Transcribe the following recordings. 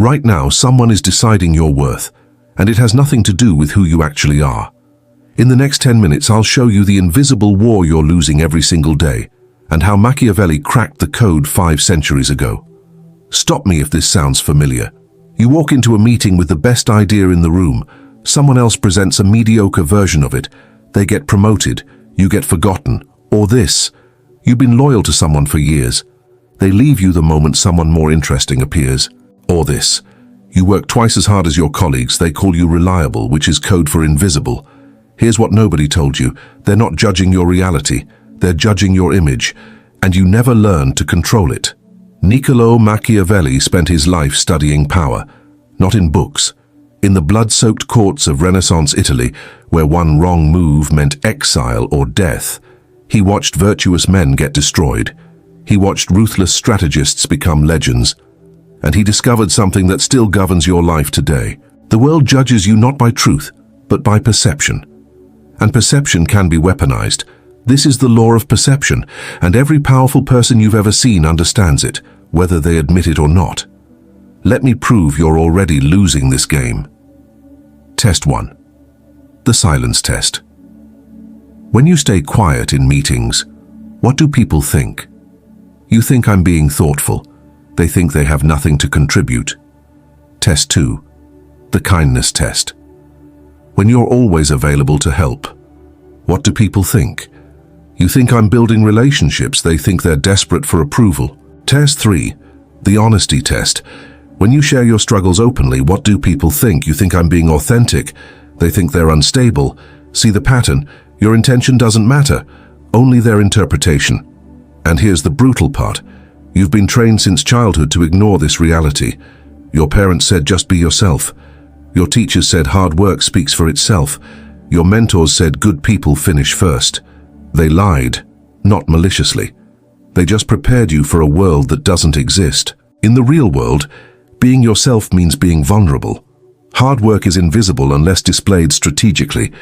Right now, someone is deciding your worth, and it has nothing to do with who you actually are. In the next 10 minutes, I'll show you the invisible war you're losing every single day, and how Machiavelli cracked the code 5 centuries ago. Stop me if this sounds familiar. You walk into a meeting with the best idea in the room. Someone else presents a mediocre version of it. They get promoted, you get forgotten. Or this: you've been loyal to someone for years. They leave you the moment someone more interesting appears. Or this: you work twice as hard as your colleagues. They call you reliable, which is code for invisible. Here's what nobody told you. They're not judging your reality. They're judging your image, and you never learn to control it. Niccolo Machiavelli spent his life studying power, not in books. In the blood-soaked courts of Renaissance Italy, where one wrong move meant exile or death, he watched virtuous men get destroyed. He watched ruthless strategists become legends. And he discovered something that still governs your life today. The world judges you not by truth, but by perception. And perception can be weaponized. This is the law of perception, and every powerful person you've ever seen understands it, whether they admit it or not. Let me prove you're already losing this game. Test 1. The silence test. When you stay quiet in meetings, what do people think? You think I'm being thoughtful. They think they have nothing to contribute. Test 2. The kindness test. When you're always available to help, what do people think? You think I'm building relationships. They think they're desperate for approval. Test 3. The honesty test. When you share your struggles openly, what do people think? You think I'm being authentic. They think they're unstable. See the pattern? Your intention doesn't matter, only their interpretation. And here's the brutal part. You've been trained since childhood to ignore this reality. Your parents said just be yourself. Your teachers said hard work speaks for itself. Your mentors said good people finish first. They lied, not maliciously. They just prepared you for a world that doesn't exist. In the real world, being yourself means being vulnerable. Hard work is invisible unless displayed strategically.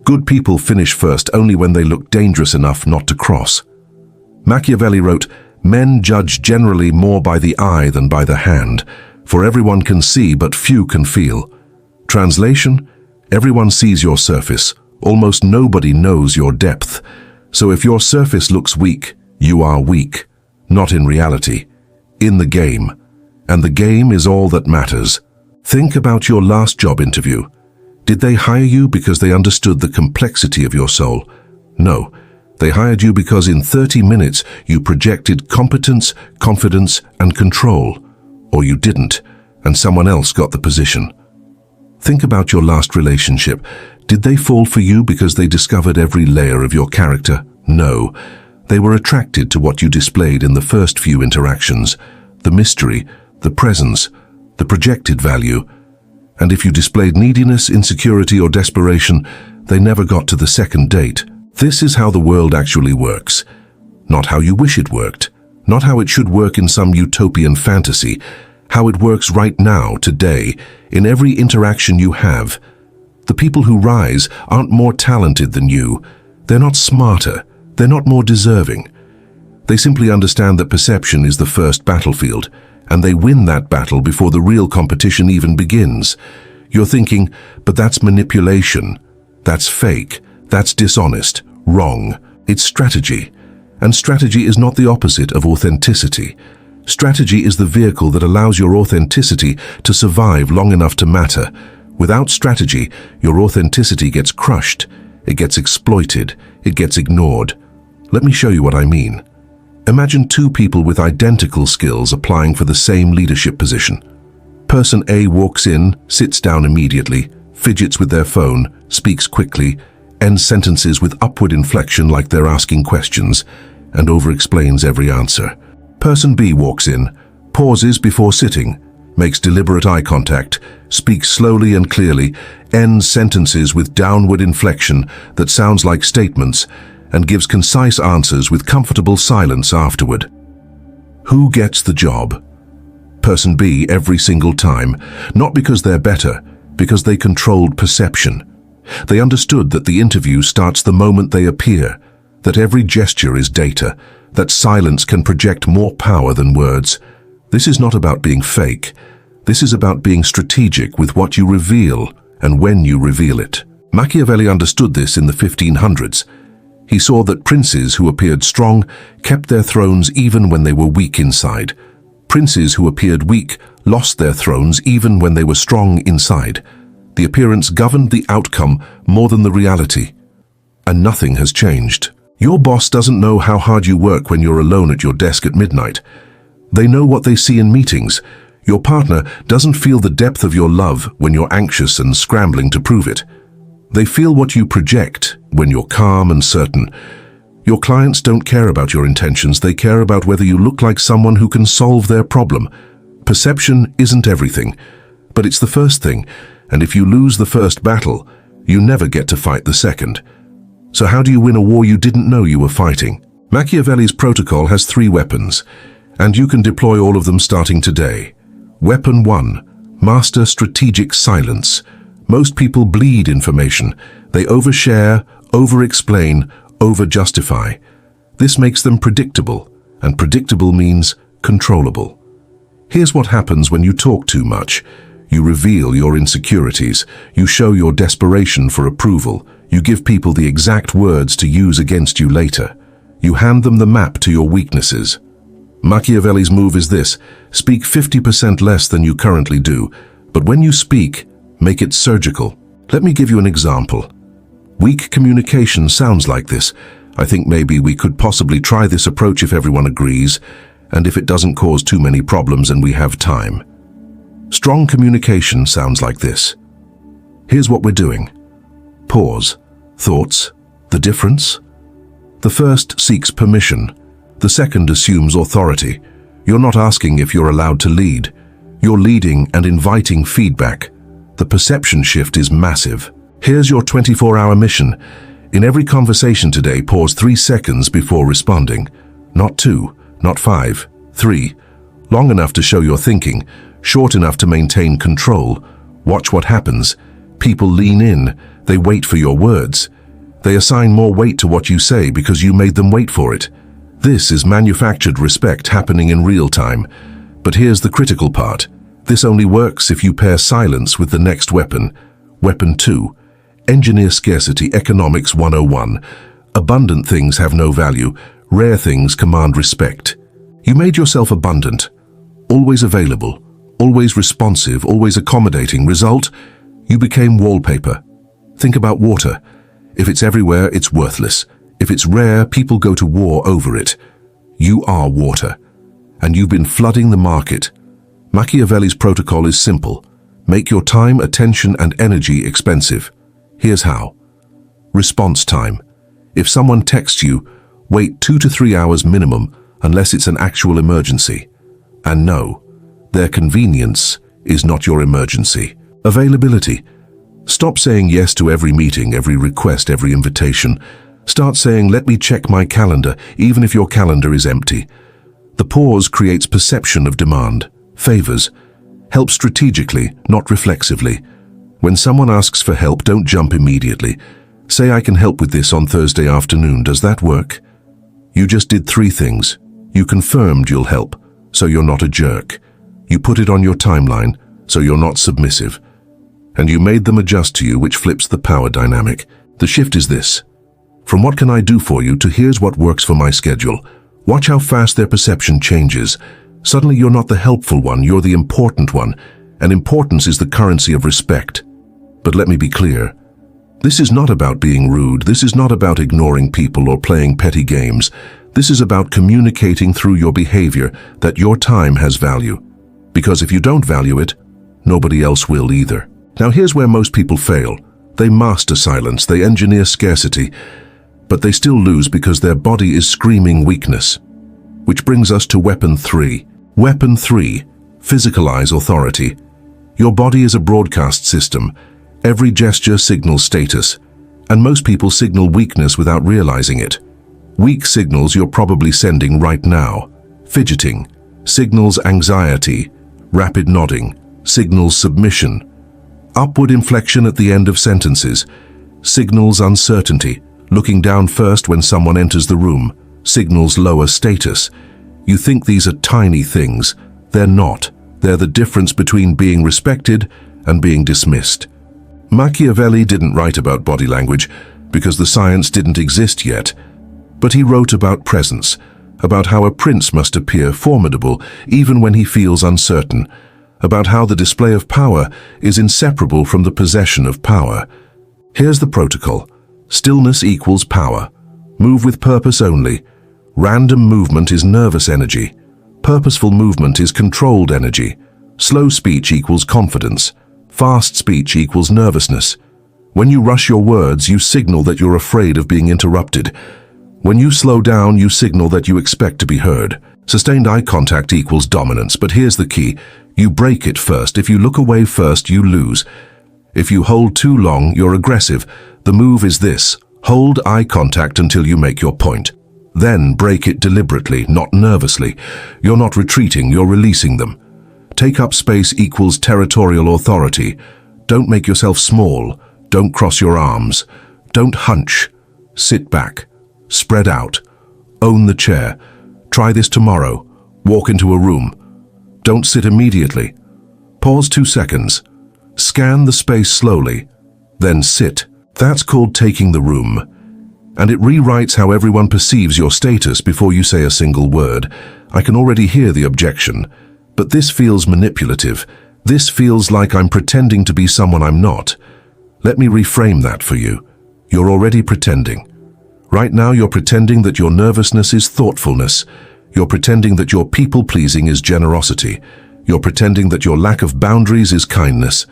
Good people finish first only when they look dangerous enough not to cross. Machiavelli wrote, "Men judge generally more by the eye than by the hand, for everyone can see but few can feel." Translation: everyone sees your surface. Almost nobody knows your depth. So if your surface looks weak, you are weak. Not in reality, in the game. And the game is all that matters. Think about your last job interview. Did they hire you because they understood the complexity of your soul? No. They hired you because in 30 minutes you projected competence, confidence, and control. Or you didn't, and someone else got the position. Think about your last relationship. Did they fall for you because they discovered every layer of your character? No. They were attracted to what you displayed in the first few interactions. The mystery, the presence, the projected value. And if you displayed neediness, insecurity, or desperation, they never got to the second date. This is how the world actually works. Not how you wish it worked. Not how it should work in some utopian fantasy. How it works right now, today, in every interaction you have. The people who rise aren't more talented than you. They're not smarter. They're not more deserving. They simply understand that perception is the first battlefield, and they win that battle before the real competition even begins. You're thinking, but that's manipulation. That's fake. That's dishonest. Wrong. It's strategy. And strategy is not the opposite of authenticity. Strategy is the vehicle that allows your authenticity to survive long enough to matter. Without strategy, your authenticity gets crushed. It gets exploited. It gets ignored. Let me show you what I mean. Imagine two people with identical skills applying for the same leadership position. Person A walks in, sits down immediately, fidgets with their phone, speaks quickly, ends sentences with upward inflection like they're asking questions, and over-explains every answer. Person B walks in, pauses before sitting, makes deliberate eye contact, speaks slowly and clearly, ends sentences with downward inflection that sounds like statements, and gives concise answers with comfortable silence afterward. Who gets the job? Person B every single time, not because they're better, because they controlled perception. They understood that the interview starts the moment they appear, that every gesture is data, that silence can project more power than words. This is not about being fake. This is about being strategic with what you reveal and when you reveal it. Machiavelli understood this in the 1500s. He saw that princes who appeared strong kept their thrones even when they were weak inside. Princes who appeared weak lost their thrones even when they were strong inside. The appearance governed the outcome more than the reality. And nothing has changed. Your boss doesn't know how hard you work when you're alone at your desk at midnight. They know what they see in meetings. Your partner doesn't feel the depth of your love when you're anxious and scrambling to prove it. They feel what you project when you're calm and certain. Your clients don't care about your intentions, they care about whether you look like someone who can solve their problem. Perception isn't everything, but it's the first thing, and if you lose the first battle, you never get to fight the second. So how do you win a war you didn't know you were fighting? Machiavelli's protocol has 3 weapons, and you can deploy all of them starting today. Weapon 1. Master strategic silence. Most people bleed information. They overshare, over-explain, over-justify. This makes them predictable, and predictable means controllable. Here's what happens when you talk too much. You reveal your insecurities. You show your desperation for approval. You give people the exact words to use against you later. You hand them the map to your weaknesses. Machiavelli's move is this: speak 50% less than you currently do, but when you speak, make it surgical. Let me give you an example. Weak communication sounds like this. I think maybe we could possibly try this approach if everyone agrees, and if it doesn't cause too many problems and we have time. Strong communication sounds like this. Here's what we're doing. Pause. Thoughts? The difference? The first seeks permission. The second assumes authority. You're not asking if you're allowed to lead. You're leading and inviting feedback. The perception shift is massive. Here's your 24-hour mission. In every conversation today, pause 3 seconds before responding. Not 2, not 5, 3. Long enough to show your thinking, short enough to maintain control. Watch what happens. People lean in. They wait for your words. They assign more weight to what you say because you made them wait for it. This is manufactured respect happening in real time. But here's the critical part. This only works if you pair silence with the next weapon. Weapon 2. Engineer scarcity economics 101. Abundant things have no value. Rare things command respect. You made yourself abundant. Always available. Always responsive. Always accommodating. Result? You became wallpaper. Think about water. If it's everywhere, it's worthless. If it's rare, people go to war over it. You are water, and you've been flooding the market. Machiavelli's protocol is simple. Make your time, attention, and energy expensive. Here's how. Response time. If someone texts you, wait 2 to 3 hours minimum unless it's an actual emergency. And no, their convenience is not your emergency. Availability. Stop saying yes to every meeting, every request, every invitation. Start saying, let me check my calendar, even if your calendar is empty. The pause creates perception of demand, favors. Help strategically, not reflexively. When someone asks for help, don't jump immediately. Say, I can help with this on Thursday afternoon. Does that work? You just did 3 things. You confirmed you'll help, so you're not a jerk. You put it on your timeline, so you're not submissive. And you made them adjust to you, which flips the power dynamic. The shift is this. From what can I do for you to here's what works for my schedule. Watch how fast their perception changes. Suddenly you're not the helpful one, you're the important one. And importance is the currency of respect. But let me be clear. This is not about being rude. This is not about ignoring people or playing petty games. This is about communicating through your behavior that your time has value. Because if you don't value it, nobody else will either. Now here's where most people fail. They master silence, they engineer scarcity, but they still lose because their body is screaming weakness. Which brings us to weapon 3. Weapon 3. Physicalize authority. Your body is a broadcast system. Every gesture signals status, and most people signal weakness without realizing it. Weak signals you're probably sending right now. Fidgeting signals anxiety. Rapid nodding signals submission. Upward inflection at the end of sentences signals uncertainty. Looking down first when someone enters the room signals lower status. You think these are tiny things. They're not. They're the difference between being respected and being dismissed. Machiavelli didn't write about body language because the science didn't exist yet, but he wrote about presence, about how a prince must appear formidable even when he feels uncertain, about how the display of power is inseparable from the possession of power. Here's the protocol. Stillness equals power. Move with purpose only. Random movement is nervous energy. Purposeful movement is controlled energy. Slow speech equals confidence. Fast speech equals nervousness. When you rush your words, you signal that you're afraid of being interrupted. When you slow down, you signal that you expect to be heard. Sustained eye contact equals dominance, but here's the key. You break it first. If you look away first, you lose. If you hold too long, you're aggressive. The move is this. Hold eye contact until you make your point. Then break it deliberately, not nervously. You're not retreating, you're releasing them. Take up space equals territorial authority. Don't make yourself small. Don't cross your arms. Don't hunch. Sit back. Spread out. Own the chair. Try this tomorrow. Walk into a room. Don't sit immediately. Pause 2 seconds. Scan the space slowly. Then sit. That's called taking the room. And it rewrites how everyone perceives your status before you say a single word. I can already hear the objection. But this feels manipulative. This feels like I'm pretending to be someone I'm not. Let me reframe that for you. You're already pretending. Right now you're pretending that your nervousness is thoughtfulness. You're pretending that your people-pleasing is generosity. You're pretending that your lack of boundaries is kindness.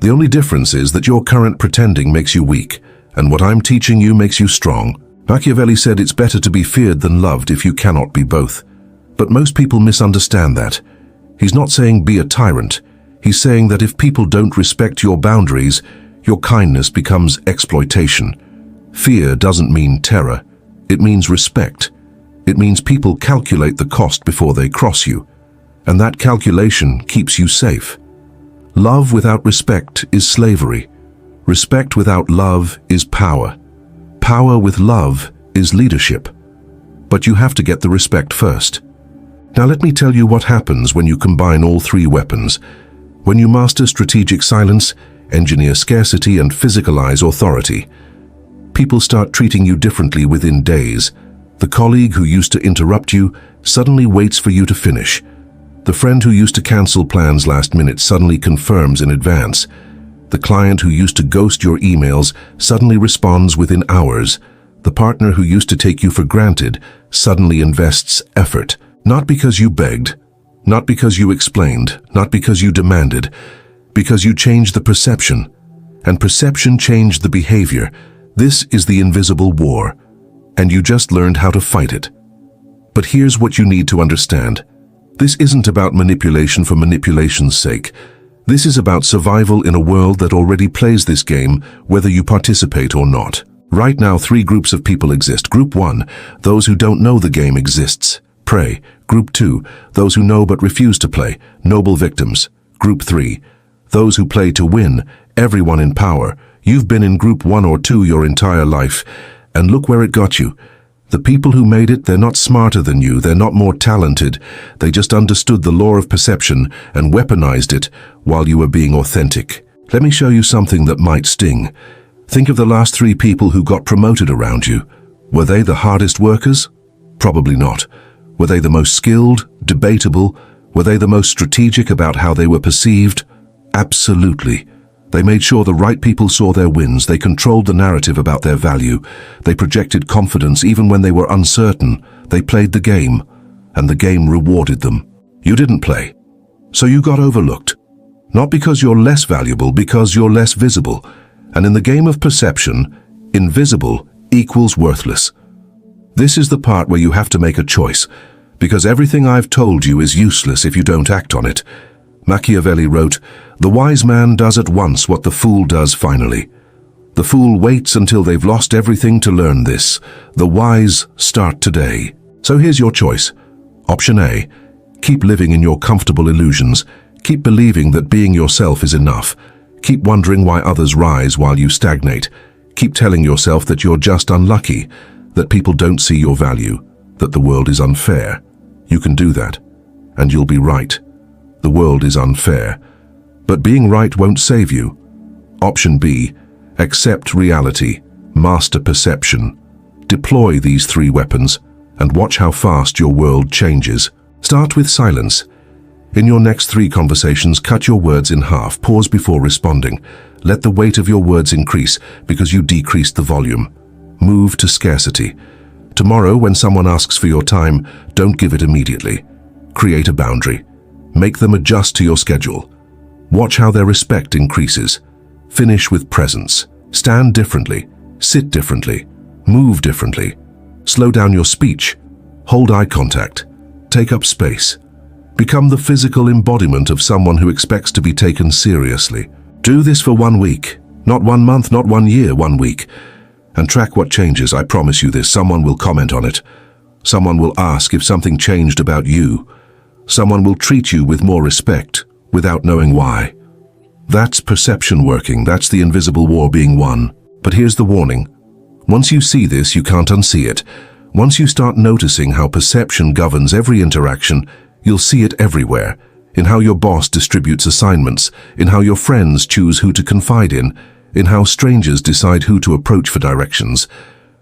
The only difference is that your current pretending makes you weak, and what I'm teaching you makes you strong. Machiavelli said it's better to be feared than loved if you cannot be both. But most people misunderstand that. He's not saying be a tyrant. He's saying that if people don't respect your boundaries, your kindness becomes exploitation. Fear doesn't mean terror. It means respect. It means people calculate the cost before they cross you, and that calculation keeps you safe. Love without respect is slavery. Respect without love is power. Power with love is leadership. But you have to get the respect first. Now let me tell you what happens when you combine all three weapons. When you master strategic silence, engineer scarcity, and physicalize authority, people start treating you differently within days. The colleague who used to interrupt you suddenly waits for you to finish. The friend who used to cancel plans last minute suddenly confirms in advance. The client who used to ghost your emails suddenly responds within hours. The partner who used to take you for granted suddenly invests effort. Not because you begged, not because you explained, not because you demanded, because you changed the perception. And perception changed the behavior. This is the invisible war, and you just learned how to fight it. But here's what you need to understand. This isn't about manipulation for manipulation's sake. This is about survival in a world that already plays this game, whether you participate or not. Right now, 3 groups of people exist. Group 1, those who don't know the game exists. Prey. Group 2, those who know but refuse to play. Noble victims. Group 3, those who play to win. Everyone in power. You've been in Group 1 or 2 your entire life, and look where it got you. The people who made it, they're not smarter than you, they're not more talented. They just understood the law of perception and weaponized it while you were being authentic. Let me show you something that might sting. Think of the last 3 people who got promoted around you. Were they the hardest workers? Probably not. Were they the most skilled? Debatable. Were they the most strategic about how they were perceived? Absolutely. They made sure the right people saw their wins. They controlled the narrative about their value. They projected confidence even when they were uncertain. They played the game, and the game rewarded them. You didn't play, so you got overlooked. Not because you're less valuable, because you're less visible. And in the game of perception, invisible equals worthless. This is the part where you have to make a choice, because everything I've told you is useless if you don't act on it. Machiavelli wrote, "The wise man does at once what the fool does finally. The fool waits until they've lost everything to learn this. The wise start today." So here's your choice. Option A, keep living in your comfortable illusions. Keep believing that being yourself is enough. Keep wondering why others rise while you stagnate. Keep telling yourself that you're just unlucky, that people don't see your value, that the world is unfair. You can do that, and you'll be right. the world is unfair. But being right won't save you. Option B, accept reality, master perception. Deploy these 3 weapons and watch how fast your world changes. Start with silence. In your next 3 conversations, cut your words in half, pause before responding. Let the weight of your words increase because you decreased the volume. Move to scarcity. Tomorrow, when someone asks for your time, don't give it immediately. Create a boundary. Make them adjust to your schedule. Watch how their respect increases. Finish with presence. Stand differently. Sit differently. Move differently. Slow down your speech. Hold eye contact. Take up space. Become the physical embodiment of someone who expects to be taken seriously. Do this for 1 week. Not 1 month, not 1 year, 1 week. And track what changes. I promise you this. Someone will comment on it. Someone will ask if something changed about you. Someone will treat you with more respect without knowing why. That's perception working. That's the invisible war being won. But here's the warning. Once you see this, you can't unsee it. Once you start noticing how perception governs every interaction, you'll see it everywhere. In how your boss distributes assignments, in how your friends choose who to confide in how strangers decide who to approach for directions.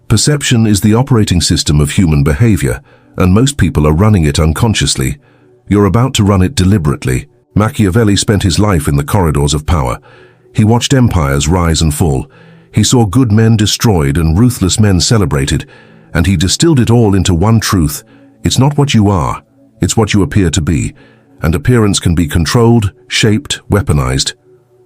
Perception is the operating system of human behavior, and most people are running it unconsciously. You're about to run it deliberately. Machiavelli spent his life in the corridors of power. He watched empires rise and fall. He saw good men destroyed and ruthless men celebrated, and he distilled it all into one truth. It's not what you are, it's what you appear to be, and appearance can be controlled, shaped, weaponized.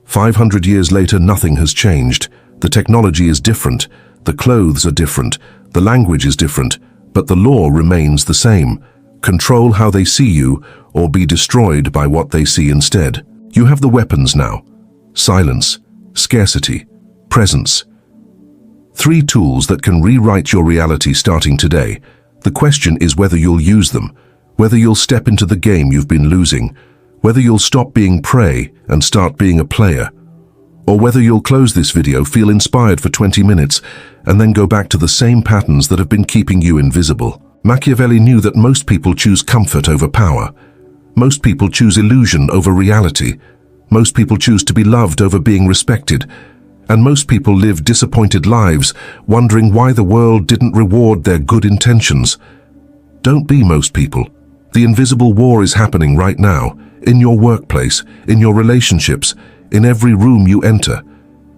500 years later, nothing has changed. The technology is different, the clothes are different, the language is different, but the law remains the same. Control how they see you, or be destroyed by what they see instead. You have the weapons now. Silence, scarcity, presence. 3 tools that can rewrite your reality starting today. The question is whether you'll use them, whether you'll step into the game you've been losing, whether you'll stop being prey and start being a player, or whether you'll close this video, feel inspired for 20 minutes, and then go back to the same patterns that have been keeping you invisible. Machiavelli knew that most people choose comfort over power. Most people choose illusion over reality. Most people choose to be loved over being respected. And most people live disappointed lives, wondering why the world didn't reward their good intentions. Don't be most people. The invisible war is happening right now, in your workplace, in your relationships, in every room you enter.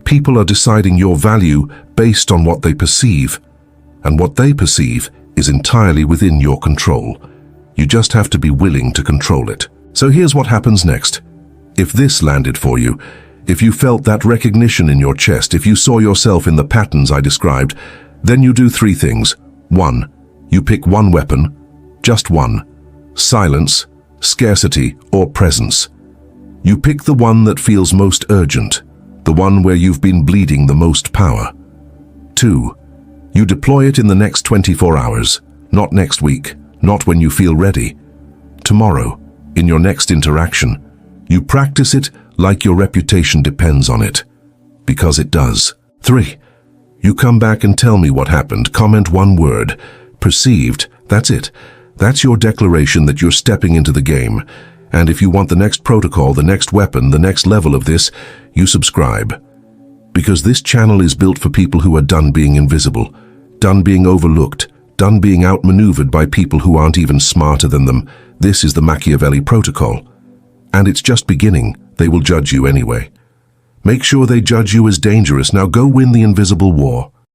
People are deciding your value based on what they perceive. And what they perceive is entirely within your control. You just have to be willing to control it. So here's what happens next. If this landed for you, if you felt that recognition in your chest, if you saw yourself in the patterns I described, then you do 3 things. 1. You pick 1 weapon, just 1. Silence, scarcity, or presence. You pick the one that feels most urgent, the one where you've been bleeding the most power. 2. You deploy it in the next 24 hours, not next week, not when you feel ready. Tomorrow, in your next interaction, you practice it like your reputation depends on it, because it does. 3. You come back and tell me what happened. Comment 1 word. Perceived. That's it. That's your declaration that you're stepping into the game. And if you want the next protocol, the next weapon, the next level of this, you subscribe. Because this channel is built for people who are done being invisible, done being overlooked, done being outmaneuvered by people who aren't even smarter than them. This is the Machiavelli protocol. And it's just beginning. They will judge you anyway. Make sure they judge you as dangerous. Now go win the invisible war.